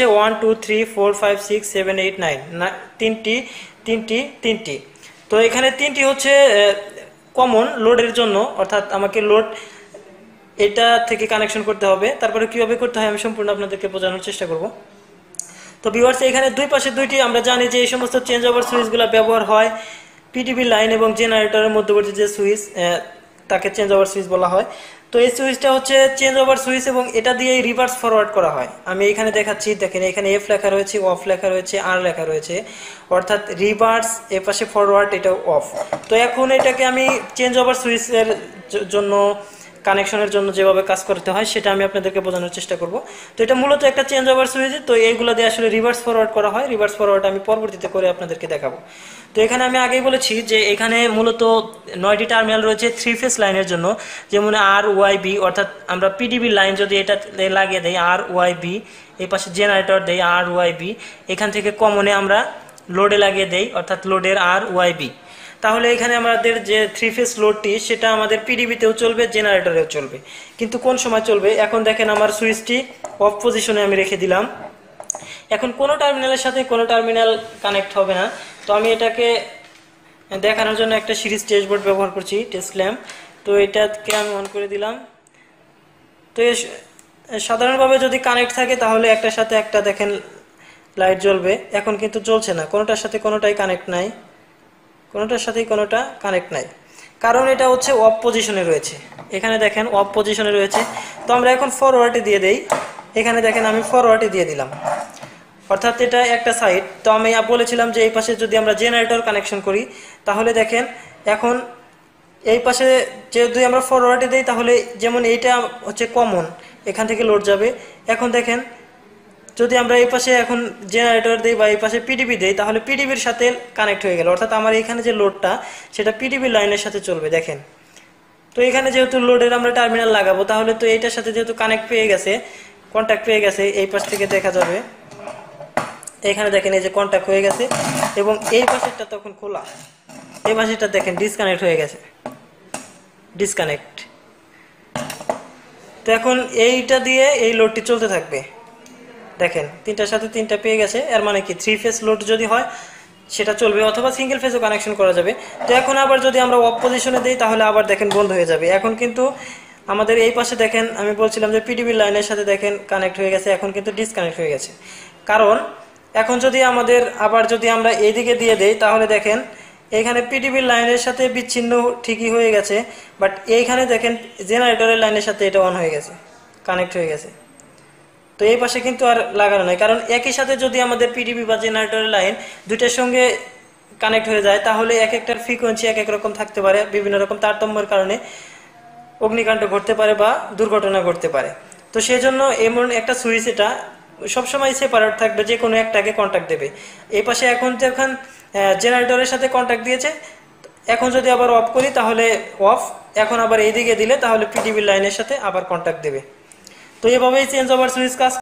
1 2 3 4 5 6 7 8 9 তিনটি তিনটি তিনটি। তো এখানে তিনটি হচ্ছে কমন লোডের জন্য, অর্থাৎ আমাকে লোড এটা থেকে কানেকশন করতে হবে। তারপরে কিভাবে করতে হয় আমি সম্পূর্ণ আপনাদেরকে বোঝানোর চেষ্টা করব। তো ভিউয়ার্স, এখানে দুই পাশে দুইটি আমরা জানি যে এই সমস্ত চেঞ্জ ওভার সুইচগুলো ব্যবহার হয় পিটিবি লাইন এবং জেনারেটরের মধ্যবর্তী যে সুইচ, তাকে চেঞ্জ ওভার সুইচ বলা হয়। তো এই সুইচটা হচ্ছে চেঞ্জ ওভার সুইচ এবং এটা দিয়ে রিভার্স ফরওয়ার্ড করা হয়। আমি এখানে দেখাচ্ছি, দেখেন এখানে এফ লেখা রয়েছে, অফ লেখা রয়েছে, আর লেখা রয়েছে, অর্থাৎ রিভার্স এ পাশে ফরওয়ার্ড, এটা অফ। তো এখন এটাকে আমি চেঞ্জ ওভার সুইচের জন্য কানেকশনের জন্য যেভাবে কাজ করতে হয় সেটা আমি আপনাদেরকে বোঝানোর চেষ্টা করব। তো এটা মূলত একটা চেঞ্জ ওভার সুইচ। তো এইগুলো দিয়ে আসলে রিভার্স ফরওয়ার্ড করা হয়। রিভার্স ফরওয়ার্ড আমি পরবর্তীতে করে আপনাদেরকে দেখাবো। তো এখানে আমি আগেই বলেছি যে এখানে মূলত 9টি টার্মিনাল রয়েছে 3 ফেজ লাইনের জন্য, যেমন আর ওয়াই বি, অর্থাৎ আমরা পিডিবি লাইন যদি এটা লাগিয়ে দেই আর ওয়াই বি, এই পাশে জেনারেটর দেই আর ওয়াই বি, এখান থেকে কমনে আমরা লোডে লাগিয়ে দেই, অর্থাৎ লোডের আর ওয়াই বি। তাহলে এখানে আমাদের যে 3 ফেজ লোডটি সেটা আমাদের পিডিবিতেও চলবে, জেনারেটরেও চলবে। কিন্তু কোন সময় চলবে? এখন দেখেন আমার সুইচটি অফ পজিশনে আমি রেখে দিলাম। এখন কোনো টার্মিনালের সাথে কোনো টার্মিনাল কানেক্ট হবে না। তো আমি এটাকে দেখানোর জন্য একটা সিরিজ টেস্ট বোর্ড ব্যবহার করছি, টেস্ট ল্যাম্প। তো এটাকে আমি অন করে দিলাম। তো সাধারণভাবে যদি কানেক্ট থাকে তাহলে একটার সাথে একটা দেখেন লাইট জ্বলবে। এখন কিন্তু জ্বলছে না, কোনোটার সাথে কোনোটাই কানেক্ট নাই, কোনোটার সাথেই কোনোটা কানেক্ট নাই, কারণ এটা হচ্ছে অফ পজিশনে রয়েছে। এখানে দেখেন অফ পজিশনে রয়েছে। তো আমরা এখন ফরওয়ার্ডে দিয়ে দেই। এখানে দেখেন আমি ফরওয়ার্ডে দিয়ে দিলাম, অর্থাৎ এটা একটা সাইড। তো আমি বলেছিলাম যে এই পাশে যদি আমরা জেনারেটর কানেকশন করি তাহলে দেখেন এখন এই পাশে যদি আমরা ফরওয়ার্ডে দিই তাহলে যেমন এইটা হচ্ছে কমন, এখান থেকে লোড যাবে। এখন দেখেন যদি আমরা এই পাশে এখন জেনারেটর দিই বা এই পাশে পিডিবি দিই তাহলে পিডিবির সাথে কানেক্ট হয়ে গেল, অর্থাৎ আমার এখানে যে লোডটা সেটা পিডিবি লাইনের সাথে চলবে। দেখেন, তো এখানে যেহেতু লোডের আমরা টার্মিনাল লাগাবো তাহলে তো এইটার সাথে যেহেতু কানেক্ট পেয়ে গেছে, কন্ট্যাক্ট পেয়ে গেছে, এই পাশ থেকে দেখা যাবে এখানে দেখেন এই যে কন্ট্যাক্ট হয়ে গেছে এবং এই পাশেরটা তখন খোলা, এই পাশেরটা দেখেন ডিসকানেক্ট হয়ে গেছে, ডিসকানেক্ট। তো এখন এইটা দিয়ে এই লোডটি চলতে থাকবে। দেখেন তিনটার সাথে তিনটা পেয়ে গেছে, এর মানে কি 3 ফেজ লোড যদি হয় সেটা চলবে, অথবা সিঙ্গেল ফেজও কানেকশন করা যাবে। তো এখন আবার যদি আমরা অফ পজিশনে দিই তাহলে আবার দেখেন বন্ধ হয়ে যাবে। এখন কিন্তু আমাদের এই পাশে দেখেন আমি বলছিলাম যে পিডিবি লাইনের সাথে দেখেন কানেক্ট হয়ে গেছে, এখন কিন্তু ডিসকানেক্ট হয়ে গেছে। কারণ এখন যদি আমাদের আবার যদি আমরা এইদিকে দিয়ে দেই তাহলে দেখেন এখানে পিডিবি লাইনের সাথে বিচ্ছিন্ন ঠিকই হয়ে গেছে, বাট এইখানে দেখেন জেনারেটরের লাইনের সাথে এটা অন হয়ে গেছে, কানেক্ট হয়ে গেছে। তো এই পাশে কিন্তু আর লাগানো নাই, কারণ একই সাথে যদি আমাদের পিডিবি বা জেনারেটরের লাইন দুইটার সঙ্গে কানেক্ট হয়ে যায় তাহলে এক একটার ফ্রিকোয়েন্সি এক এক রকম থাকতে পারে, বিভিন্ন রকম তারতম্যের কারণে অগ্নিকাণ্ড ঘটতে পারে বা দুর্ঘটনা ঘটতে পারে। তো সেই জন্য এমন একটা সুইচ এটা সবসময় সেপারেট থাকবে, যে কোনো একটাকে কন্ট্যাক্ট দেবে। এই পাশে এখন জেনারেটরের সাথে কন্ট্যাক্ট দিয়েছে, এখন যদি আবার অফ করি তাহলে অফ, এখন আবার এইদিকে দিলে তাহলে পিডিবি লাইনের সাথে আবার কন্ট্যাক্ট দেবে। তো এভাবেই চেঞ্জ ওভার সুইচ কাজ